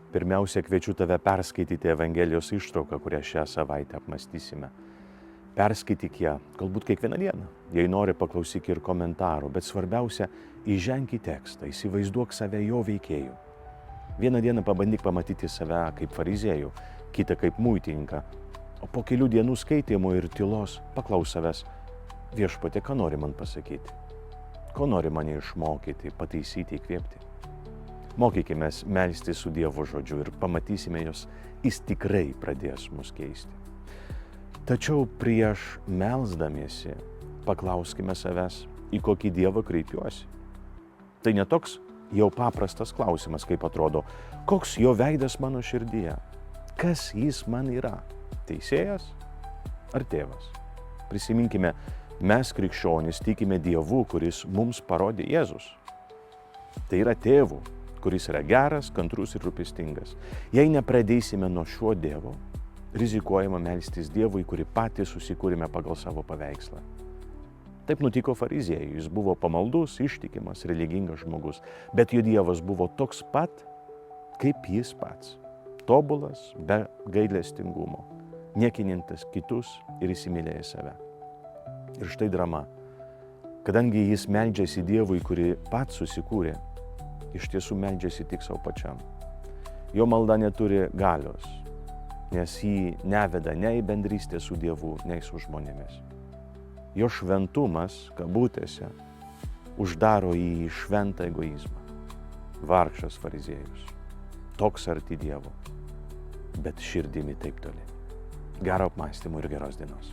Pirmiausia, kviečiu tave perskaityti Evangelijos ištrauką, kurią šią savaitę apmąstysime. Perskaityk ją, galbūt kiekvieną dieną. Jei nori, paklausyk ir komentarų, bet svarbiausia, įženk į tekstą, įsivaizduok save jo veikėjų. Vieną dieną pabandyk pamatyti save kaip fariziejų, kitą kaip muitininką, o po kelių dienų skaitymų ir tylos paklaus savęs: Viešpatie, ką nori man pasakyti? Ko nori mane išmokyti, pataisyti, įkvėpti? Mokykimės melstis su Dievo žodžiu ir pamatysime, jis tikrai pradės mus keisti. Tačiau prieš melsdamiesi paklauskime savęs, į kokį Dievą kreipiuosi. Tai netoks jau paprastas klausimas, kaip atrodo, koks jo veidas mano širdyje, kas jis man yra, teisėjas ar tėvas. Prisiminkime, mes krikščionys tikime Dievu, kuris mums parodė Jėzus. Tai yra tėvų, kuris yra geras, kantrus ir rūpestingas. Jei nepradėsime nuo šio Dievo, rizikuojama melstis Dievui, kurį patys susikūrėme pagal savo paveikslą. Taip nutiko fariziejui, jis buvo pamaldus, ištikimas, religingas žmogus, bet jo Dievas buvo toks pat, kaip jis pats. Tobulas, be gailestingumo, niekinintis kitus ir įsimylėjęs save. Ir štai drama. Kadangi jis meldžiasi Dievui, kurį pats susikūrė, iš tiesų meldžiasi tik savo pačiam. Jo malda neturi galios, nes jį neveda nei į bendrystę su Dievu, nei su žmonėmis. Jo šventumas, kabutėse, uždaro jį į šventą egoizmą. Vargšas fariziejus, toks arti Dievo, bet širdimi taip toli. Gero apmąstymo ir geros dienos.